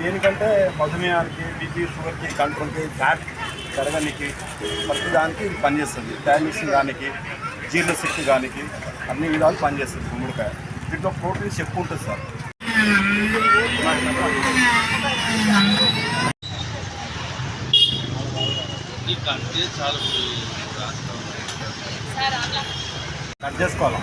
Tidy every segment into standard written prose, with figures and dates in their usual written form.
దేనికంటే మధుమేహానికి, బీపీ, షుగర్కి, కంట్రోల్కి, ఫ్యాట్ పెరగడానికి ప్రతి దానికి ఇది పనిచేస్తుంది. డైజెషన్ దానికి, జీర్ణశక్తి దానికి అన్ని విధాలు పనిచేస్తుంది గుమ్మడికాయ. దీంట్లో ప్రోటీన్స్ ఎక్కువ ఉంటుంది సార్. కట్ చేసుకోవాలి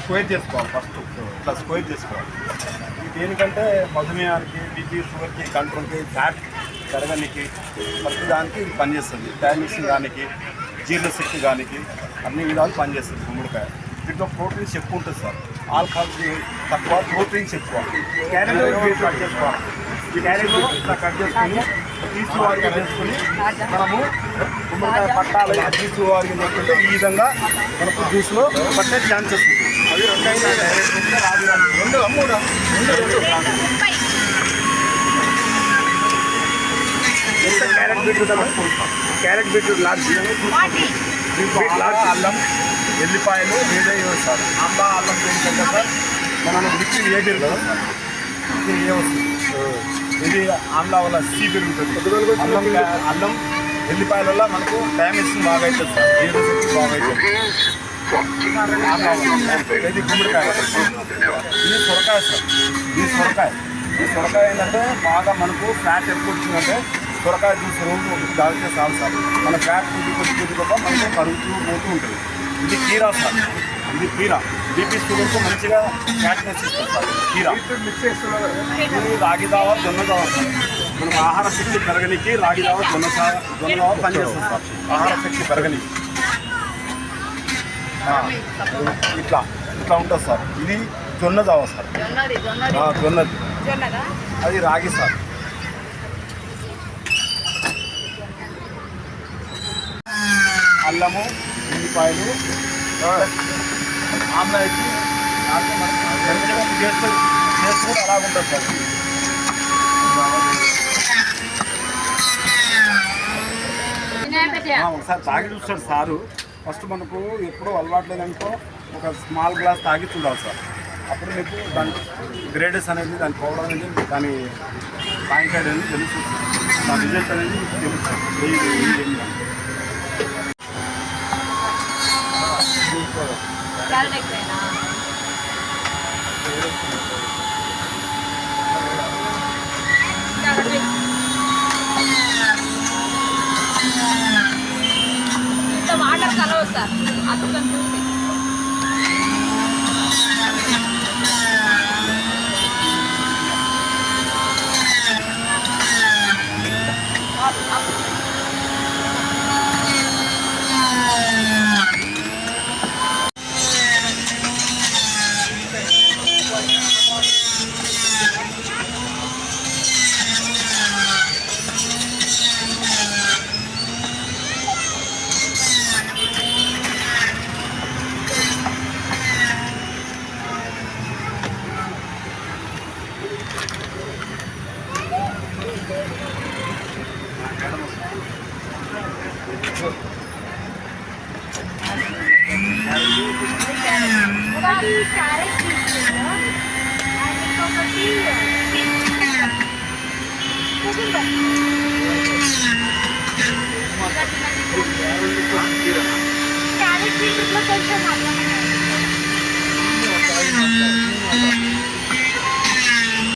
స్క్వేర్ చేసుకోవాలి. ఫస్ట్ ఇట్లా స్క్వేర్ చేసుకోవాలి. దేనికంటే మధుమేహానికి, బీపీ, షుగర్కి, కంట్రోల్కి, ఫ్యాట్ పెరగడానికి ప్రతి దానికి ఇది పనిచేస్తుంది. డైజెషన్ దానికి, జీర్ణశక్తి దానికి అన్ని విధాలు పనిచేస్తుంది గుమ్మడికాయ. దీంట్లో ప్రోటీన్స్ ఎక్కువ ఉంటుంది సార్. ఆల్కహాల్స్ తక్కువ, ప్రోటీన్స్ ఎక్కువ. క్యారెట్ కట్ చేసుకోవాలి. ఈ క్యారెట్ ఇట్లా కట్ చేసుకొని పీసు వారిగా చేసుకొని మనము గుమ్మడికాయ పట్టాలి. పీసు వారిగా చేసుకుంటే ఈ విధంగా మనకు జ్యూస్లో పట్టే ఛాన్సెస్ ఉంటుంది. అవి రెండైనా రెండు మూడు carrot beetroot carrot beetroot large అల్లం, ఎల్లిపాయలు ఏదైనా సార్. ఆంబా అల్లం ఏంటంటే సార్ మనం మిక్సీ ఏ పెరుగుతుంది సార్, ఇది ఏ వస్తుంది. ఇది ఆమ్లా వల్ల సి పెరుగుతుంది. అల్లం ఎల్లిపాయల వల్ల మనకు డైమెన్షన్ బాగా అవుతుంది సార్. జీర్ణశక్తి బాగా అవుతుంది. ఇది గుమ్మడికాయ. ఇది సొరకాయ సార్. ఈ సొరకాయ ఏంటంటే బాగా మనకు ఫ్యాట్ ఎక్కువ వచ్చిందంటే సొరకాయ జ్యూస్ రోజు ఒకటి తాగితే చాలు సార్. మన ఫ్యాట్ కొద్ది తప్ప మనకు కరుగుతూ పోతూ ఉంటుంది. ఇది కీరా సార్. ఇది కీరా బీపీ షుగర్కు మంచిగా ఫ్యాట్నెస్ ఇస్తుంది సార్. కీరా ఇది రాగి దావా, జొన్న దావా సార్. మనం ఆహార శక్తి పెరగనికి రాగి దావా, జొన్న దావా పనిచేస్తుంది సార్. ఆహార శక్తి పెరగనికి ఇట్లా ఉంటుంది సార్. ఇది జొన్న దావా సార్. జొన్నది అది రాగి సార్. అల్లము, ఉల్లిపాయలు, ఆమ్లా వేసి టేస్ట్ కూడా అలాగ ఉంటుంది సార్. ఒకసారి తాగి చూస్తాడు సారు. ఫస్ట్ మనకు ఎప్పుడూ అలవాటు లేదనుకో ఒక స్మాల్ గ్లాస్ తాగి చూడాలి సార్. అప్పుడు మీకు దాని గ్రేడెస్ అనేది, దాని పౌడర్ అనేది, దాని పాయింట్ అనేది తెలుస్తుంది. దాని రిజల్ట్ అనేది తెలుస్తుంది. వాటర్ కలవ సార్. అతను క్యారెట్